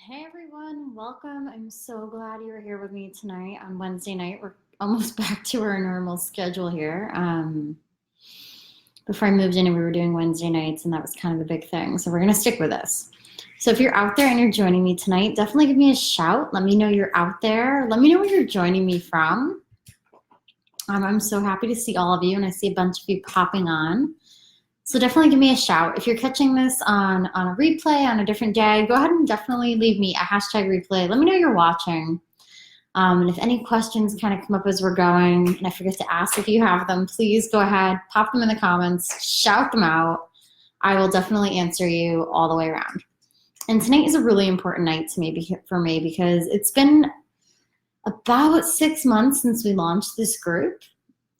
Hey everyone, welcome. I'm so glad you're here with me tonight on Wednesday night. We're almost back to our normal schedule here. Before I moved in, we were doing Wednesday nights, and that was kind of a big thing. So we're going to stick with this. So if you're out there and you're joining me tonight, definitely give me a shout. Let me know you're out there. Let me know where you're joining me from. I'm so happy to see all of you, and I see a bunch of you popping on. So definitely give me a shout. If you're catching this on a replay on a different day, go ahead and definitely leave me a hashtag replay. Let me know you're watching. And if any questions kind of come up as we're going, and I forget to ask if you have them, please go ahead, pop them in the comments, shout them out. I will definitely answer you all the way around. And tonight is a really important night for me because it's been about 6 months since we launched this group,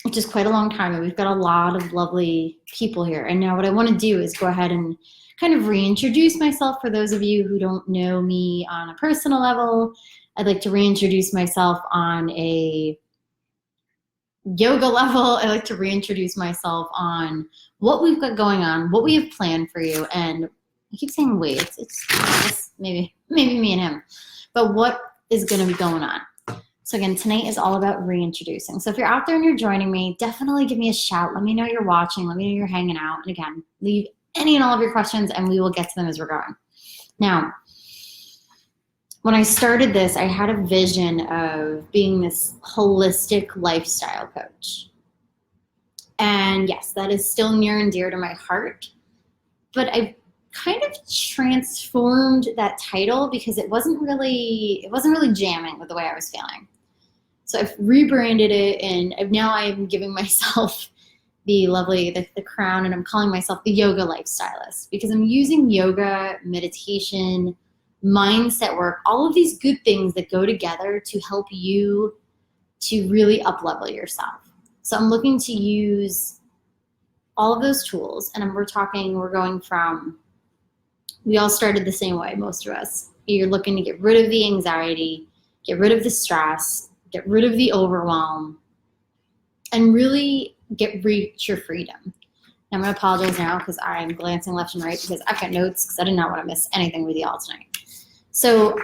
which is quite a long time, and we've got a lot of lovely people here. And now what I want to do is go ahead and kind of reintroduce myself for those of you who don't know me on a personal level. I'd like to reintroduce myself on a yoga level. I'd like to reintroduce myself on what we've got going on, what we have planned for you. And I keep saying we, it's maybe me and him, but what is going to be going on. So again, tonight is all about reintroducing. So if you're out there and you're joining me, definitely give me a shout. Let me know you're watching. Let me know you're hanging out. And again, leave any and all of your questions and we will get to them as we're going. Now, when I started this, I had a vision of being this holistic lifestyle coach. And yes, that is still near and dear to my heart. But I've kind of transformed that title because it wasn't really jamming with the way I was feeling. So I've rebranded it, and now I'm giving myself the crown, and I'm calling myself the Yoga Lifestylist because I'm using yoga, meditation, mindset work, all of these good things that go together to help you to really up-level yourself. So I'm looking to use all of those tools, and we're going from, we all started the same way, most of us. You're looking to get rid of the anxiety, get rid of the stress, get rid of the overwhelm, and really reach your freedom. I'm going to apologize now because I'm glancing left and right because I've got notes because I did not want to miss anything with y'all tonight. So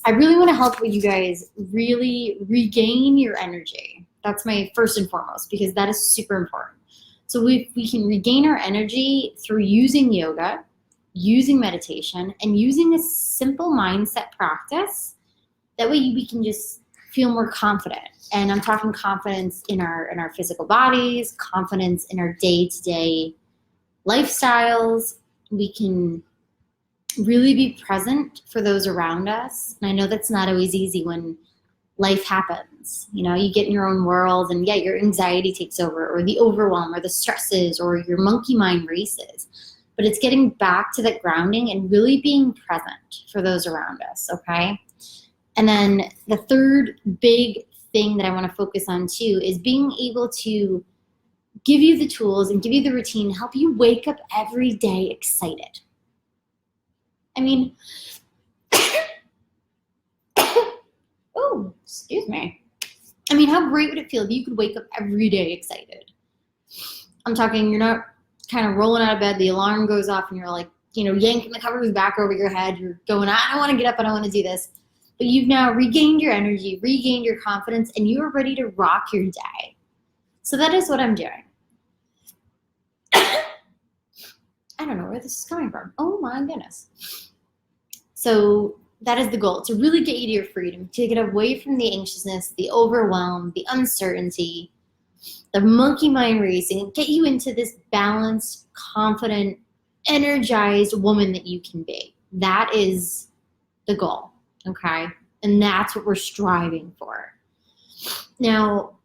I really want to help you guys really regain your energy. That's my first and foremost because that is super important. So we can regain our energy through using yoga, using meditation, and using a simple mindset practice. That way we can just feel more confident. And I'm talking confidence in our physical bodies, confidence in our day-to-day lifestyles. We can really be present for those around us. And I know that's not always easy when life happens. You know, you get in your own world and your anxiety takes over, or the overwhelm, or the stresses, or your monkey mind races. But it's getting back to that grounding and really being present for those around us, okay? And then the third big thing that I want to focus on too is being able to give you the tools and give you the routine, help you wake up every day excited. I mean, oh, excuse me. I mean, how great would it feel if you could wake up every day excited? I'm talking, you're not kind of rolling out of bed, the alarm goes off and you're like, yanking the covers back over your head. You're going, I don't want to get up, I don't want to do this. But you've now regained your energy, regained your confidence, and you are ready to rock your day. So that is what I'm doing. I don't know where this is coming from. Oh my goodness. So that is the goal, to really get you to your freedom, to get away from the anxiousness, the overwhelm, the uncertainty, the monkey mind racing, and get you into this balanced, confident, energized woman that you can be. That is the goal. Okay, and that's what we're striving for. Now,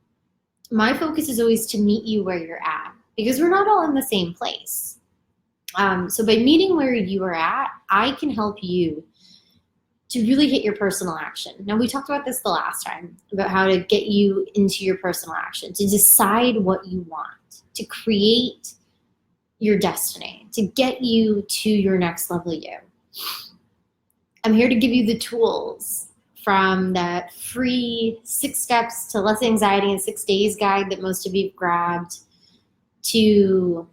my focus is always to meet you where you're at because we're not all in the same place. So by meeting where you are at, I can help you to really hit your personal action. Now, we talked about this the last time, about how to get you into your personal action, to decide what you want, to create your destiny, to get you to your next level you. I'm here to give you the tools from that free 6 steps to less anxiety in 6 days guide that most of you have grabbed, to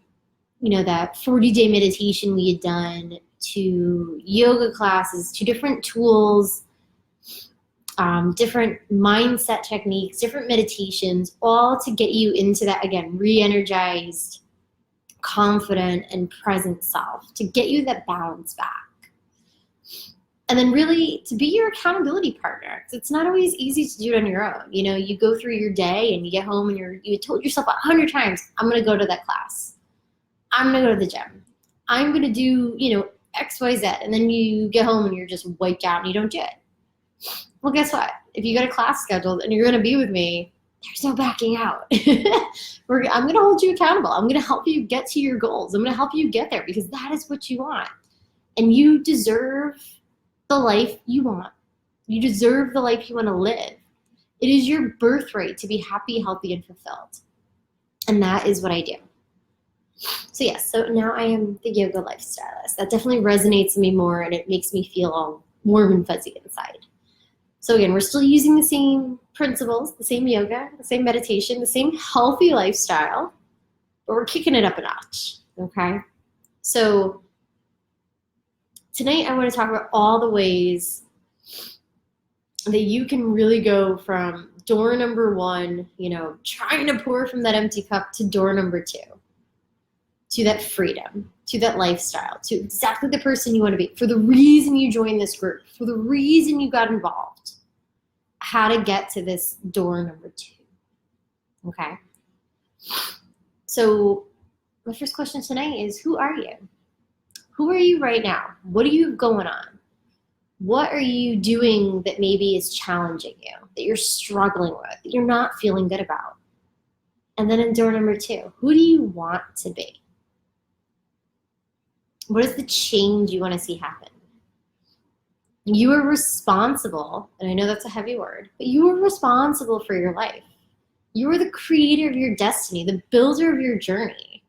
that 40-day meditation we had done, to yoga classes, to different tools, different mindset techniques, different meditations, all to get you into that, again, re-energized, confident, and present self, to get you that balance back. And then really to be your accountability partner. It's not always easy to do it on your own. You know, you go through your day and you get home and you told yourself 100 times, I'm going to go to that class. I'm going to go to the gym. I'm going to do, X, Y, Z. And then you get home and you're just wiped out and you don't do it. Well, guess what? If you got a class scheduled and you're going to be with me, there's no backing out. I'm going to hold you accountable. I'm going to help you get to your goals. I'm going to help you get there because that is what you want. And you deserve the life you want. You deserve the life you want to live. It is your birthright to be happy, healthy, and fulfilled. And that is what I do. So yes, so now I am the Yoga Lifestylist. That definitely resonates with me more and it makes me feel all warm and fuzzy inside. So again, we're still using the same principles, the same yoga, the same meditation, the same healthy lifestyle, but we're kicking it up a notch, okay? So tonight I want to talk about all the ways that you can really go from door number 1, trying to pour from that empty cup, to door number 2, to that freedom, to that lifestyle, to exactly the person you want to be, for the reason you joined this group, for the reason you got involved. How to get to this door number 2, okay? So my first question tonight is, who are you? Who are you right now? What are you going on? What are you doing that maybe is challenging you, that you're struggling with, that you're not feeling good about? And then in door number 2, who do you want to be? What is the change you want to see happen? You are responsible, and I know that's a heavy word, but you are responsible for your life. You are the creator of your destiny, the builder of your journey,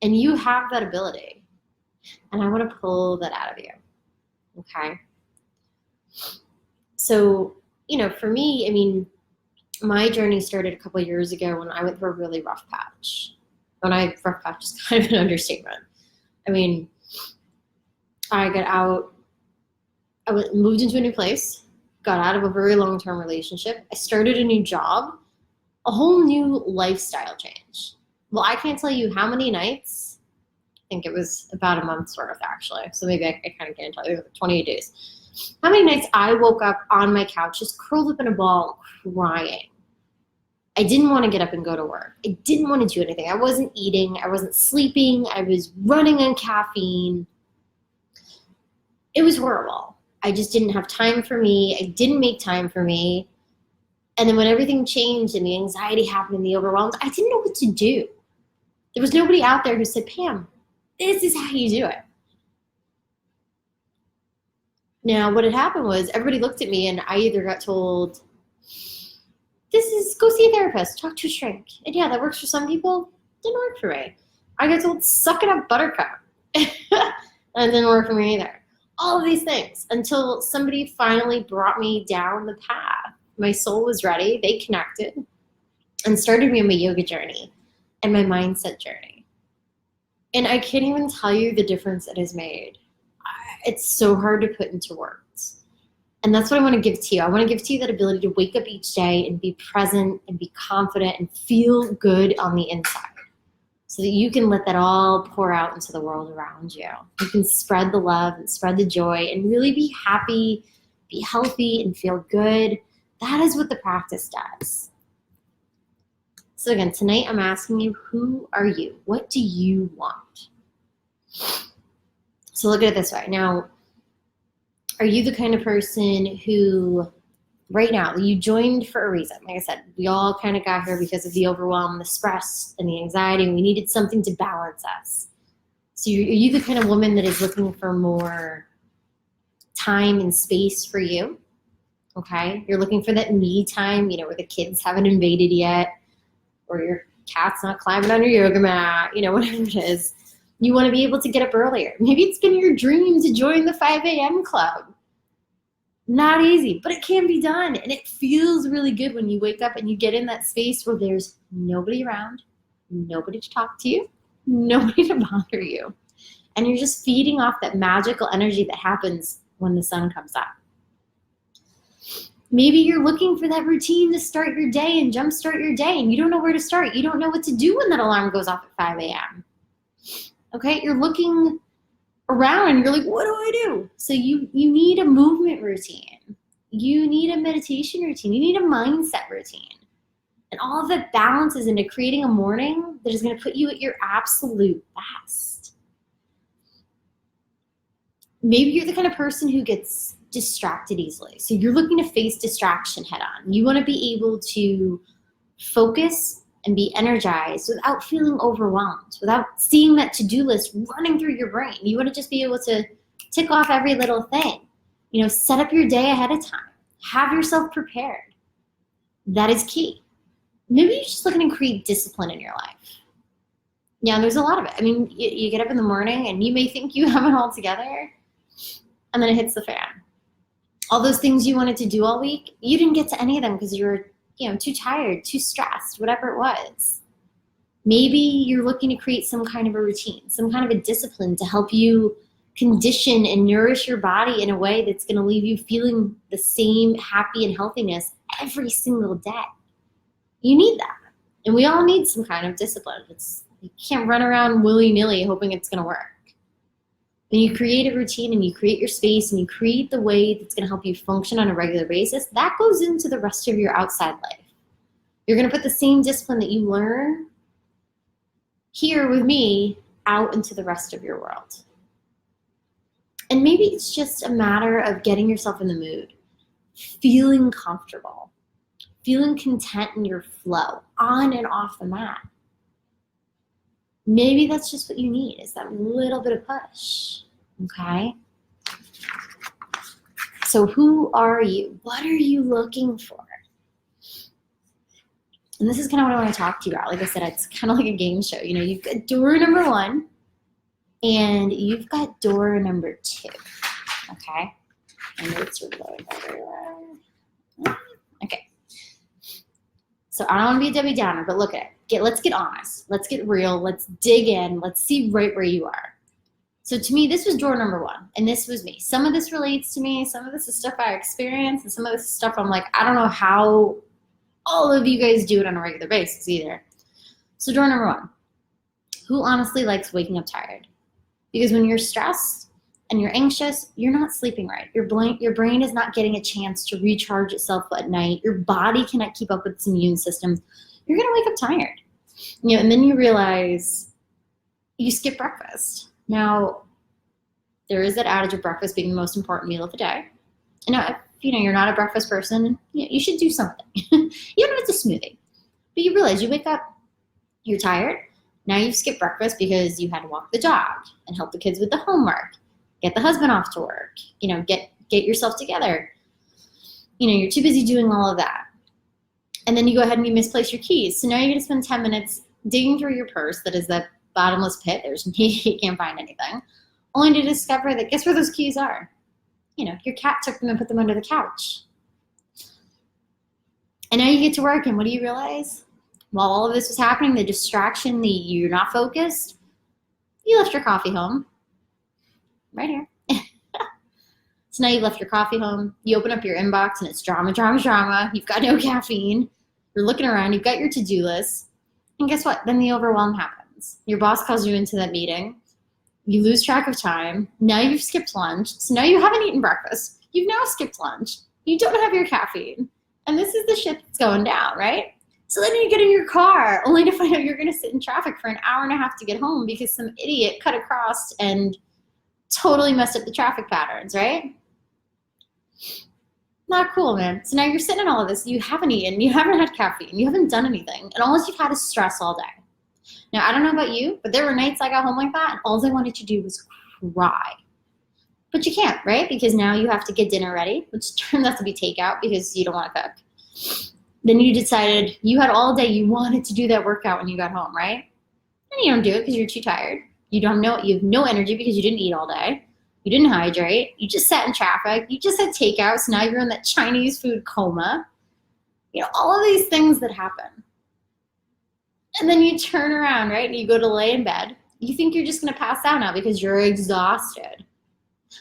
and you have that ability. And I want to pull that out of you, okay? So, for me, my journey started a couple of years ago when I went through a really rough patch. Rough patch is kind of an understatement. I got out. Moved into a new place, got out of a very long-term relationship. I started a new job, a whole new lifestyle change. Well, I can't tell you how many nights, I think it was about a month's worth actually, so maybe I kind of can't tell you, 28 days. How many nights I woke up on my couch, just curled up in a ball, crying. I didn't want to get up and go to work. I didn't want to do anything. I wasn't eating, I wasn't sleeping, I was running on caffeine. It was horrible. I just didn't have time for me. I didn't make time for me. And then when everything changed and the anxiety happened and the overwhelmed, I didn't know what to do. There was nobody out there who said, Pam, this is how you do it. Now, what had happened was everybody looked at me and I either got told, go see a therapist, talk to a shrink. And yeah, that works for some people. Didn't work for me. I got told, suck it up, buttercup. And it didn't work for me either. All of these things until somebody finally brought me down the path. My soul was ready. They connected and started me on my yoga journey and my mindset journey. And I can't even tell you the difference it has made. It's so hard to put into words. And that's what I want to give to you. I want to give to you that ability to wake up each day and be present and be confident and feel good on the inside, so that you can let that all pour out into the world around you. You can spread the love and spread the joy and really be happy, be healthy, and feel good. That is what the practice does. So again, tonight I'm asking you, who are you? What do you want? So look at it this way. Now, are you the kind of person who, right now, you joined for a reason? Like I said, we all kind of got here because of the overwhelm, the stress, and the anxiety, and we needed something to balance us. So are you the kind of woman that is looking for more time and space for you? Okay? You're looking for that me time, where the kids haven't invaded yet, or your cat's not climbing on your yoga mat, whatever it is. You want to be able to get up earlier. Maybe it's been your dream to join the 5 a.m. club. Not easy, but it can be done. And it feels really good when you wake up and you get in that space where there's nobody around, nobody to talk to you, nobody to bother you. And you're just feeding off that magical energy that happens when the sun comes up. Maybe you're looking for that routine to start your day and jumpstart your day, and you don't know where to start. You don't know what to do when that alarm goes off at 5 a.m. Okay, you're looking around and you're like, what do I do? So you need a movement routine. You need a meditation routine. You need a mindset routine. And all of it balances into creating a morning that is going to put you at your absolute best. Maybe you're the kind of person who gets distracted easily. So you're looking to face distraction head on. You want to be able to focus and be energized without feeling overwhelmed, without seeing that to-do list running through your brain. You want to just be able to tick off every little thing. Set up your day ahead of time. Have yourself prepared. That is key. Maybe you're just looking to create discipline in your life. Yeah, there's a lot of it. I mean, you get up in the morning and you may think you have it all together, and then it hits the fan. All those things you wanted to do all week, you didn't get to any of them because you were, too tired, too stressed, whatever it was. Maybe you're looking to create some kind of a routine, some kind of a discipline to help you condition and nourish your body in a way that's going to leave you feeling the same happy and healthiness every single day. You need that. And we all need some kind of discipline. You can't run around willy-nilly hoping it's going to work. When you create a routine and you create your space and you create the way that's going to help you function on a regular basis, that goes into the rest of your outside life. You're going to put the same discipline that you learn here with me out into the rest of your world. And maybe it's just a matter of getting yourself in the mood, feeling comfortable, feeling content in your flow, on and off the mat. Maybe that's just what you need, is that little bit of push, okay? So who are you? What are you looking for? And this is kind of what I want to talk to you about. Like I said, it's kind of like a game show. You've got door number 1 and you've got door number 2, okay? My notes are blowing everywhere. Okay. So I don't want to be a Debbie Downer, but look at it. Let's get honest. Let's get real. Let's dig in. Let's see right where you are. So to me, this was door number 1, and this was me. Some of this relates to me. Some of this is stuff I experienced, and some of this is stuff I'm like, I don't know how all of you guys do it on a regular basis either. So door number 1, who honestly likes waking up tired? Because when you're stressed and you're anxious, you're not sleeping right. Your brain is not getting a chance to recharge itself at night. Your body cannot keep up with its immune system. You're going to wake up tired. And then you realize you skip breakfast. Now, there is that adage of breakfast being the most important meal of the day. And now, if you're not a breakfast person, you should do something. Even if it's a smoothie. But you realize you wake up, you're tired. Now you've skipped breakfast because you had to walk the dog and help the kids with the homework, get the husband off to work, get yourself together. You're too busy doing all of that. And then you go ahead and you misplace your keys. So now you're going to spend 10 minutes digging through your purse that is that bottomless pit. You can't find anything. Only to discover that guess where those keys are? Your cat took them and put them under the couch. And now you get to work, and what do you realize? While all of this was happening, the distraction, you're not focused, you left your coffee home. Right here. So now you left your coffee home. You open up your inbox, and it's drama, drama, drama. You've got no caffeine. You're looking around. You've got your to-do list. And guess what? Then the overwhelm happens. Your boss calls you into that meeting. You lose track of time. Now you've skipped lunch. So now you haven't eaten breakfast. You've now skipped lunch. You don't have your caffeine. And this is the shit that's going down, right? So then you get in your car only to find out you're going to sit in traffic for an hour and a half to get home because some idiot cut across and totally messed up the traffic patterns, right? Not cool, man. So now you're sitting in all of this. You haven't eaten. You haven't had caffeine. You haven't done anything. And all you've had is stress all day. Now, I don't know about you, but there were nights I got home like that, and all I wanted to do was cry. But you can't, right? Because now you have to get dinner ready, which turns out to be takeout because you don't want to cook. Then you decided you had all day, you wanted to do that workout when you got home, right? And you don't do it because you're too tired. You have no energy because you didn't eat all day. You didn't hydrate. You just sat in traffic. You just had takeout, so now you're in that Chinese food coma. All of these things that happen. And then you turn around, right? And you go to lay in bed. You think you're just going to pass out now because you're exhausted.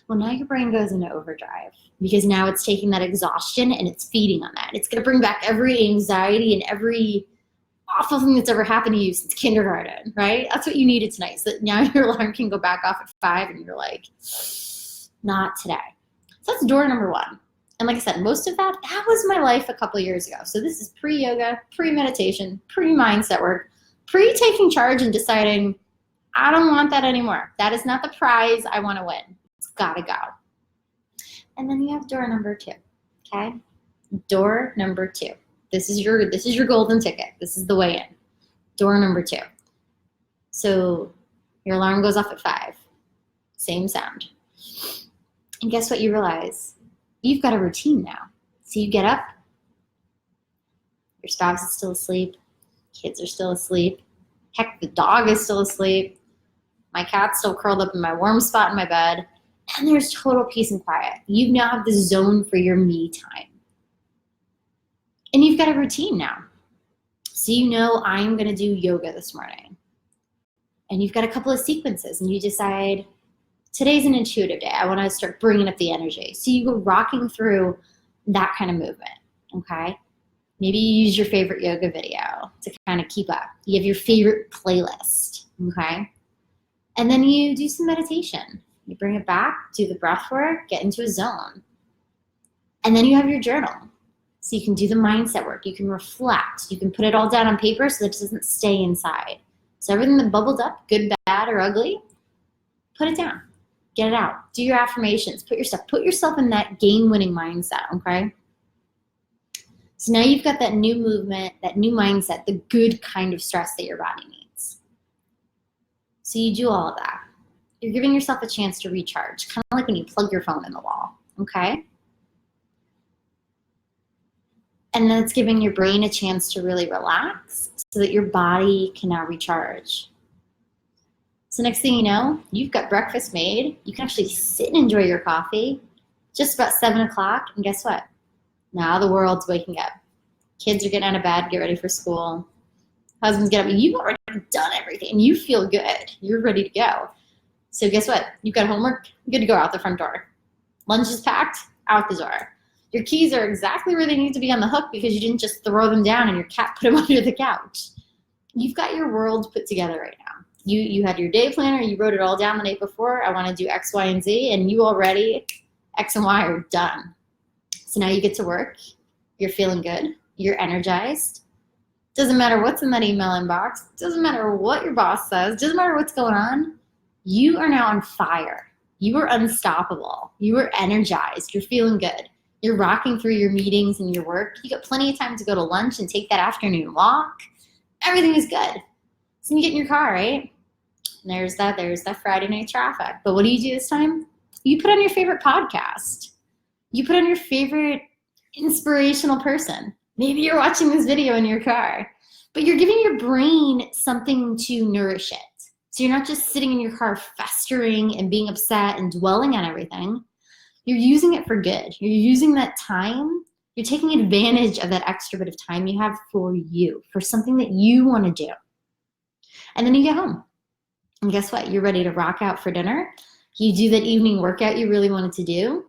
Well, now your brain goes into overdrive because now it's taking that exhaustion and it's feeding on that. It's going to bring back every anxiety and every awful thing that's ever happened to you since kindergarten, right? That's what you needed tonight. So that now your alarm can go back off at 5 and you're like, not today. So that's door number 1. And like I said, most of that was my life a couple years ago. So this is pre-yoga, pre-meditation, pre-mindset work, pre-taking charge and deciding, I don't want that anymore. That is not the prize I want to win. It's got to go. And then you have door number 2, okay? Door number 2. This is your golden ticket. This is the way in. Door number 2. So your alarm goes off at 5. Same sound. And guess what you realize? You've got a routine now. So you get up. Your spouse is still asleep. Kids are still asleep. Heck, the dog is still asleep. My cat's still curled up in my warm spot in my bed. And there's total peace and quiet. You now have the zone for your me time. And you've got a routine now. So you know I'm going to do yoga this morning. And you've got a couple of sequences and you decide today's an intuitive day. I want to start bringing up the energy. So you go rocking through that kind of movement, okay? Maybe you use your favorite yoga video to kind of keep up. You have your favorite playlist, okay? And then you do some meditation. You bring it back, do the breath work, get into a zone. And then you have your journal. So you can do the mindset work. You can reflect. You can put it all down on paper so that it doesn't stay inside. So everything that bubbled up, good, bad, or ugly, put it down. Get it out. Do your affirmations. Put yourself in that game-winning mindset, okay? So now you've got that new movement, that new mindset, the good kind of stress that your body needs. So you do all of that. You're giving yourself a chance to recharge, kind of like when you plug your phone in the wall, okay? And then it's giving your brain a chance to really relax so that your body can now recharge. So next thing you know, you've got breakfast made. You can actually sit and enjoy your coffee. Just about 7 o'clock, and guess what? Now the world's waking up. Kids are getting out of bed, get ready for school. Husbands get up, and you've already done everything. You feel good. You're ready to go. So guess what? You've got homework, you're good to go out the front door. Lunch is packed, out the door. Your keys are exactly where they need to be on the hook because you didn't just throw them down and your cat put them under the couch. You've got your world put together right now. You had your day planner, you wrote it all down the night before. I want to do X, Y, and Z, and you already, X and Y are done. So now you get to work. You're feeling good. You're energized. Doesn't matter what's in that email inbox. Doesn't matter what your boss says. Doesn't matter what's going on. You are now on fire. You are unstoppable. You are energized. You're feeling good. You're rocking through your meetings and your work. You got plenty of time to go to lunch and take that afternoon walk. Everything is good. So you get in your car, right? And there's that Friday night traffic. But what do you do this time? You put on your favorite podcast. You put on your favorite inspirational person. Maybe you're watching this video in your car, but you're giving your brain something to nourish it. So you're not just sitting in your car festering and being upset and dwelling on everything. You're using it for good. You're using that time. You're taking advantage of that extra bit of time you have for you, for something that you want to do. And then you get home. And guess what? You're ready to rock out for dinner. You do that evening workout you really wanted to do.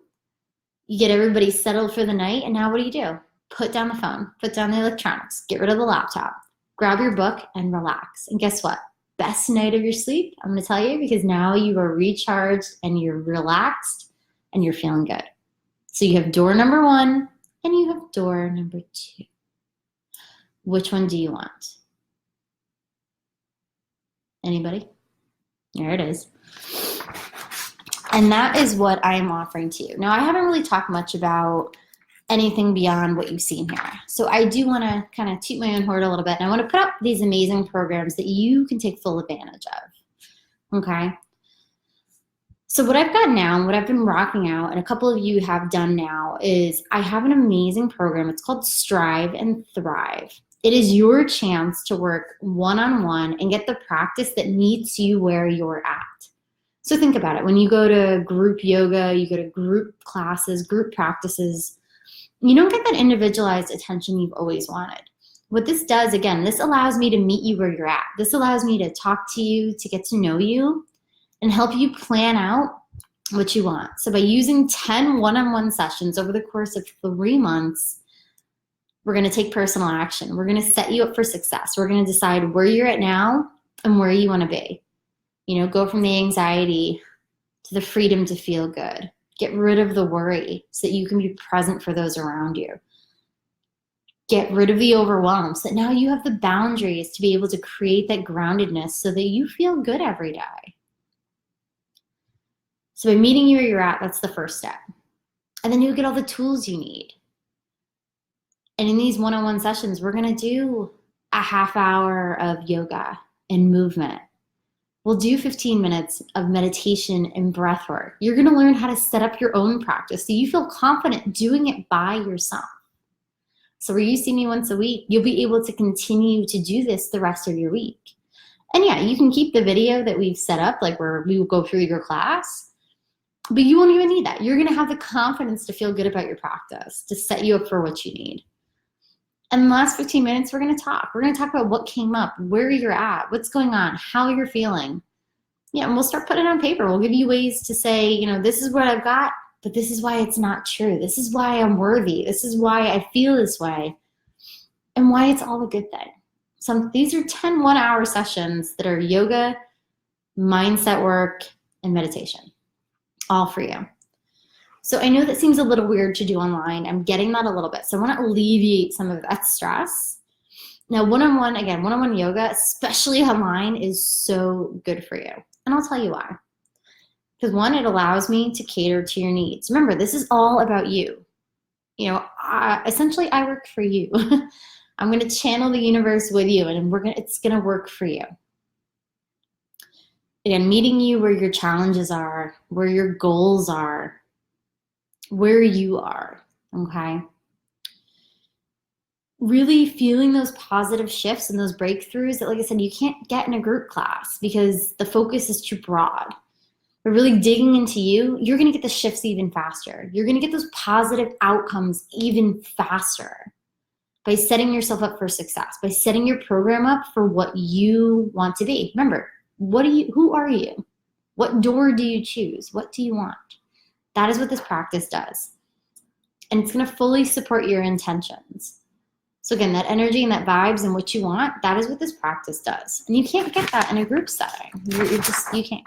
You get everybody settled for the night. And now what do? Put down the phone, put down the electronics, get rid of the laptop, grab your book and relax. And guess what? Best night of your sleep, I'm going to tell you, because now you are recharged and you're relaxed and you're feeling good. So you have door number 1 and you have door number 2. Which one do you want? Anybody? There it is. And that is what I am offering to you. Now, I haven't really talked much about anything beyond what you've seen here. So I do want to kind of toot my own horn a little bit. And I want to put up these amazing programs that you can take full advantage of. Okay? So what I've got now, and what I've been rocking out, and a couple of you have done now, is I have an amazing program. It's called Strive and Thrive. It is your chance to work one-on-one and get the practice that meets you where you're at. So think about it. When you go to group yoga, you go to group classes, group practices, you don't get that individualized attention you've always wanted. What this does, again, this allows me to meet you where you're at. This allows me to talk to you, to get to know you, and help you plan out what you want. So by using 10 one-on-one sessions over the course of 3 months, we're going to take personal action. We're going to set you up for success. We're going to decide where you're at now and where you want to be. You know, go from the anxiety to the freedom to feel good. Get rid of the worry so that you can be present for those around you. Get rid of the overwhelm so that now you have the boundaries to be able to create that groundedness so that you feel good every day. So by meeting you where you're at, that's the first step. And then you'll get all the tools you need. And in these one-on-one sessions, we're going to do a half hour of yoga and movement. We'll do 15 minutes of meditation and breath work. You're going to learn how to set up your own practice so you feel confident doing it by yourself. So where you see me once a week, you'll be able to continue to do this the rest of your week. And yeah, you can keep the video that we've set up, like where we will go through your class, but you won't even need that. You're going to have the confidence to feel good about your practice, to set you up for what you need. And in the last 15 minutes, we're going to talk. We're going to talk about what came up, where you're at, what's going on, how you're feeling. Yeah, and we'll start putting it on paper. We'll give you ways to say, you know, this is what I've got, but this is why it's not true. This is why I'm worthy. This is why I feel this way, and why it's all a good thing. So these are 10 one-hour sessions that are yoga, mindset work, and meditation, all for you. So I know that seems a little weird to do online. I'm getting that a little bit. So I want to alleviate some of that stress. Now, one-on-one yoga, especially online, is so good for you. And I'll tell you why. Because one, it allows me to cater to your needs. Remember, this is all about you. You know, essentially I work for you. I'm going to channel the universe with you, and it's going to work for you. Again, meeting you where your challenges are, where your goals are, where you are, okay? Really feeling those positive shifts and those breakthroughs that, like I said, you can't get in a group class because the focus is too broad. But really digging into you, you're gonna get the shifts even faster. You're gonna get those positive outcomes even faster by setting yourself up for success, by setting your program up for what you want to be. Remember, who are you? What door do you choose? What do you want? That is what this practice does. And it's going to fully support your intentions. So again, that energy and that vibes and what you want, that is what this practice does. And you can't get that in a group setting. You can't.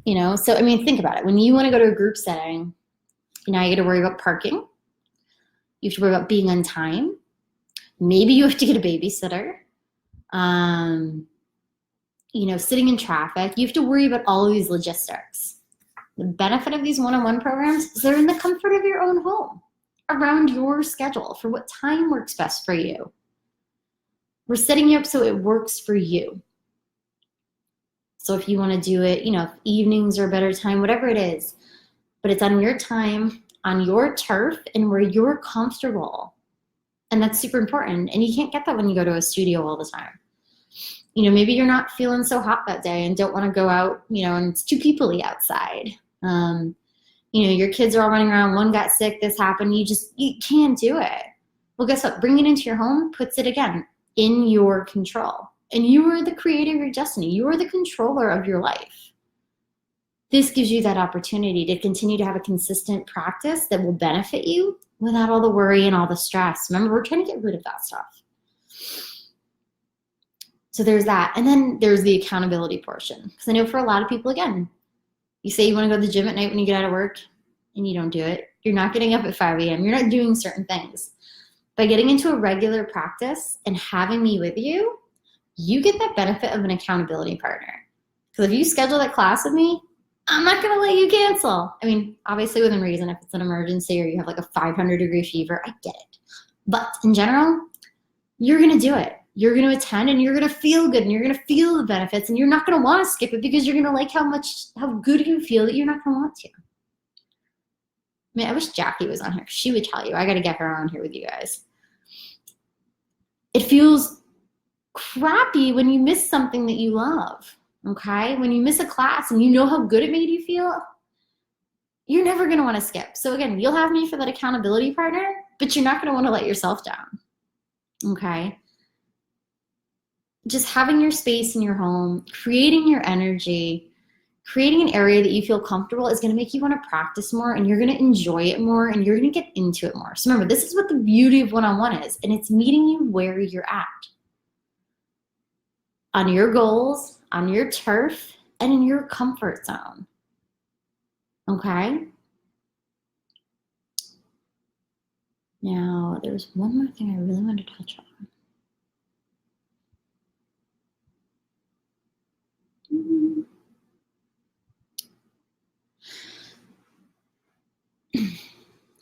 You know, so I mean, think about it. When you want to go to a group setting, now you got to worry about parking. You have to worry about being on time. Maybe you have to get a babysitter. You know, sitting in traffic. You have to worry about all of these logistics. The benefit of these one-on-one programs is they're in the comfort of your own home, around your schedule, for what time works best for you. We're setting you up so it works for you. So if you want to do it, you know, if evenings are a better time, whatever it is, but it's on your time, on your turf, and where you're comfortable. And that's super important. And you can't get that when you go to a studio all the time. You know, maybe you're not feeling so hot that day and don't want to go out, you know, and it's too people-y outside. You know, your kids are all running around, one got sick, this happened, you can't do it. Well, guess what? Bringing it into your home puts it, again, in your control. And you are the creator of your destiny. You are the controller of your life. This gives you that opportunity to continue to have a consistent practice that will benefit you without all the worry and all the stress. Remember, we're trying to get rid of that stuff. So there's that. And then there's the accountability portion. Because I know for a lot of people, again, you say you want to go to the gym at night when you get out of work and you don't do it. You're not getting up at 5 a.m. You're not doing certain things. By getting into a regular practice and having me with you, you get that benefit of an accountability partner. Because if you schedule that class with me, I'm not going to let you cancel. I mean, obviously within reason, if it's an emergency or you have like a 500-degree fever, I get it. But in general, you're going to do it. You're going to attend and you're going to feel good and you're going to feel the benefits and you're not going to want to skip it because you're going to like how good you feel that you're not going to want to. I mean, I wish Jackie was on here. She would tell you. I got to get her on here with you guys. It feels crappy when you miss something that you love, okay? When you miss a class and you know how good it made you feel, you're never going to want to skip. So again, you'll have me for that accountability partner, but you're not going to want to let yourself down. okay? Just having your space in your home, creating your energy, creating an area that you feel comfortable is going to make you want to practice more, and you're going to enjoy it more, and you're going to get into it more. So remember, this is what the beauty of one-on-one is, and it's meeting you where you're at, on your goals, on your turf, and in your comfort zone, okay? Now, there's one more thing I really want to touch on.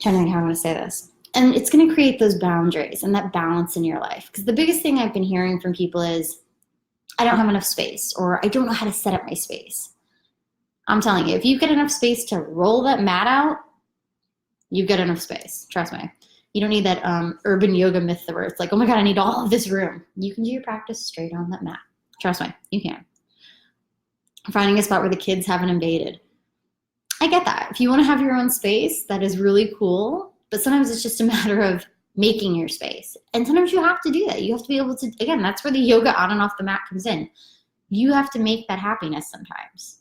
Trying to think how I'm going to say this. And it's going to create those boundaries and that balance in your life. Because the biggest thing I've been hearing from people is, I don't have enough space, or I don't know how to set up my space. I'm telling you, if you get enough space to roll that mat out, you get enough space. Trust me. You don't need that urban yoga myth where it's like, oh my God, I need all of this room. You can do your practice straight on that mat. Trust me, you can. Finding a spot where the kids haven't invaded. I get that. If you want to have your own space, that is really cool. But sometimes it's just a matter of making your space. And sometimes you have to do that. You have to be able to, again, that's where the yoga on and off the mat comes in. You have to make that happiness sometimes.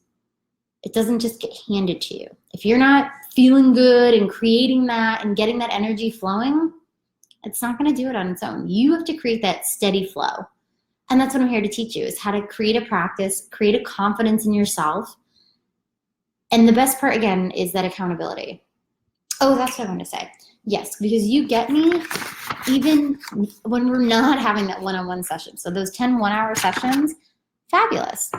It doesn't just get handed to you. If you're not feeling good and creating that and getting that energy flowing, it's not going to do it on its own. You have to create that steady flow. And that's what I'm here to teach you, is how to create a practice, create a confidence in yourself. And the best part, again, is that accountability. Oh, that's what I want to say. Yes, because you get me even when we're not having that one-on-one session. So those 10 one-hour sessions, fabulous.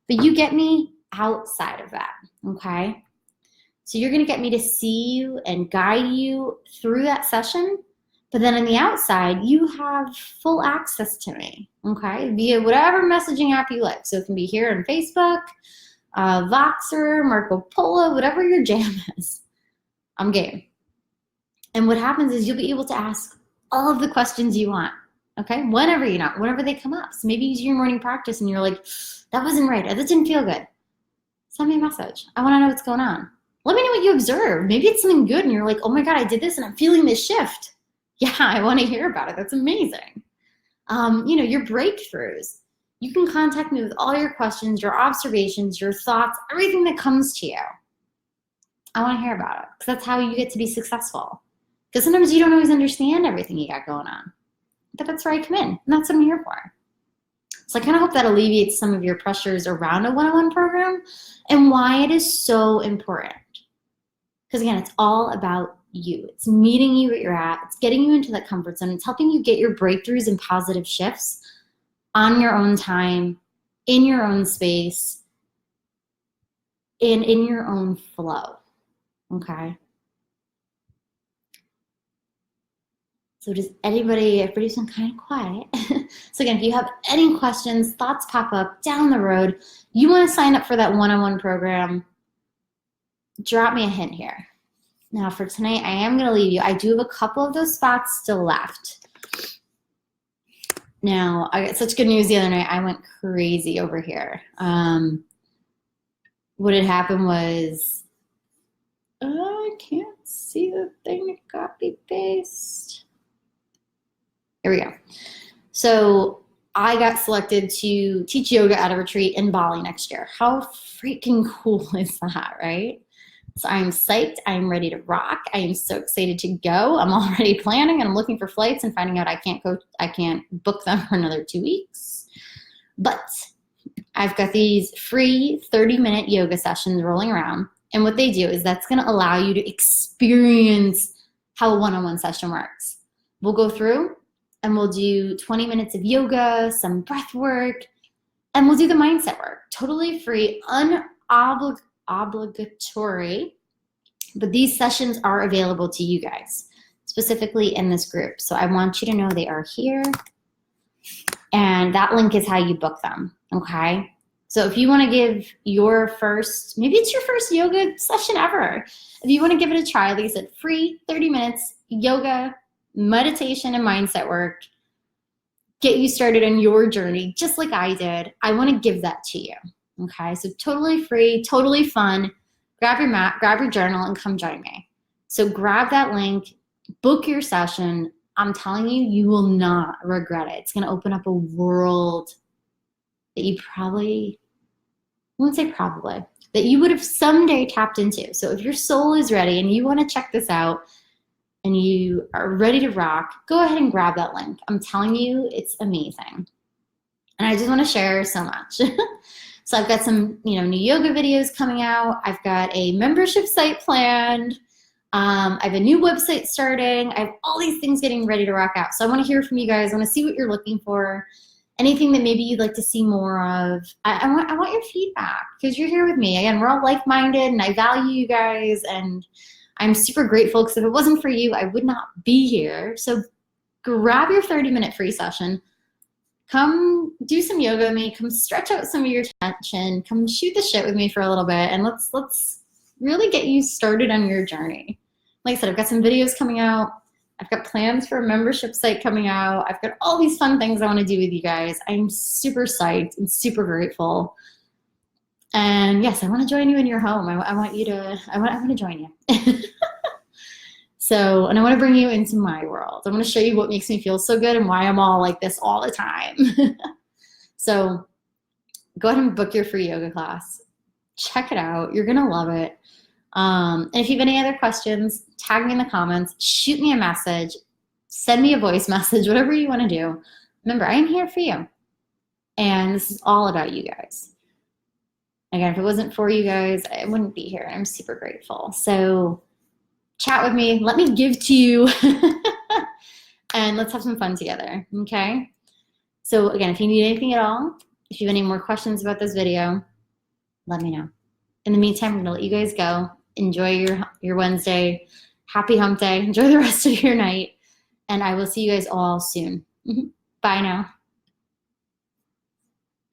But you get me outside of that, okay? So you're going to get me to see you and guide you through that session. But then on the outside, you have full access to me, okay? Via whatever messaging app you like. So it can be here on Facebook, Voxer, Marco Polo, whatever your jam is. I'm game. And what happens is you'll be able to ask all of the questions you want, okay? Whenever they come up. So maybe you do your morning practice and you're like, that wasn't right, or that didn't feel good. Send me a message. I want to know what's going on. Let me know what you observe. Maybe it's something good and you're like, oh my God, I did this and I'm feeling this shift. Yeah, I want to hear about it. That's amazing. Your breakthroughs. You can contact me with all your questions, your observations, your thoughts, everything that comes to you. I want to hear about it, because that's how you get to be successful. Because sometimes you don't always understand everything you got going on. But that's where I come in, and that's what I'm here for. So I kind of hope that alleviates some of your pressures around a one-on-one program and why it is so important. Because again, it's all about you. It's meeting you where you're at. It's getting you into that comfort zone. It's helping you get your breakthroughs and positive shifts on your own time, in your own space, and in your own flow, okay? So everybody's been kind of quiet. So again, if you have any questions, thoughts pop up down the road, you want to sign up for that one-on-one program, drop me a hint here. Now for tonight, I am going to leave you. I do have a couple of those spots still left. Now, I got such good news the other night. I went crazy over here. What had happened was, I can't see the thing to copy paste. Here we go. So I got selected to teach yoga at a retreat in Bali next year. How freaking cool is that, right? So I'm psyched. I'm ready to rock. I am so excited to go. I'm already planning and I'm looking for flights and finding out I can't book them for another 2 weeks. But I've got these free 30-minute yoga sessions rolling around. And what they do is that's going to allow you to experience how a one-on-one session works. We'll go through and we'll do 20 minutes of yoga, some breath work, and we'll do the mindset work. Totally free, obligatory, but these sessions are available to you guys, specifically in this group. So I want you to know they are here, and that link is how you book them, okay? So if you want to give your first, maybe it's your first yoga session ever. If you want to give it a try, like I said, free 30 minutes, yoga, meditation, and mindset work, get you started on your journey just like I did. I want to give that to you. Okay, so totally free, totally fun. Grab your mat, grab your journal, and come join me. So grab that link, book your session, I'm telling you, you will not regret it. It's going to open up a world that you probably, I won't say probably, that you would have someday tapped into. So if your soul is ready and you want to check this out and you are ready to rock, go ahead and grab that link. I'm telling you, it's amazing. And I just want to share so much. So I've got some, new yoga videos coming out. I've got a membership site planned. I have a new website starting. I have all these things getting ready to rock out. So I want to hear from you guys. I want to see what you're looking for. Anything that maybe you'd like to see more of. I want your feedback because you're here with me. Again, we're all like-minded and I value you guys and I'm super grateful because if it wasn't for you, I would not be here. So grab your 30-minute free session. Come do some yoga with me. Come stretch out some of your tension. Come shoot the shit with me for a little bit and let's really get you started on your journey. Like I said, I've got some videos coming out. I've got plans for a membership site coming out. I've got all these fun things I want to do with you guys. I'm super psyched and super grateful. And yes, I want to join you in your home. I want to join you. So, and I want to bring you into my world. I want to show you what makes me feel so good and why I'm all like this all the time. So go ahead and book your free yoga class. Check it out. You're going to love it. And if you have any other questions, tag me in the comments, shoot me a message, send me a voice message, whatever you want to do. Remember, I am here for you. And this is all about you guys. Again, if it wasn't for you guys, I wouldn't be here. I'm super grateful. So chat with me. Let me give to you. And let's have some fun together. Okay? So again, if you need anything at all, if you have any more questions about this video, let me know. In the meantime, I'm going to let you guys go. Enjoy your Wednesday. Happy hump day. Enjoy the rest of your night. And I will see you guys all soon. Bye now.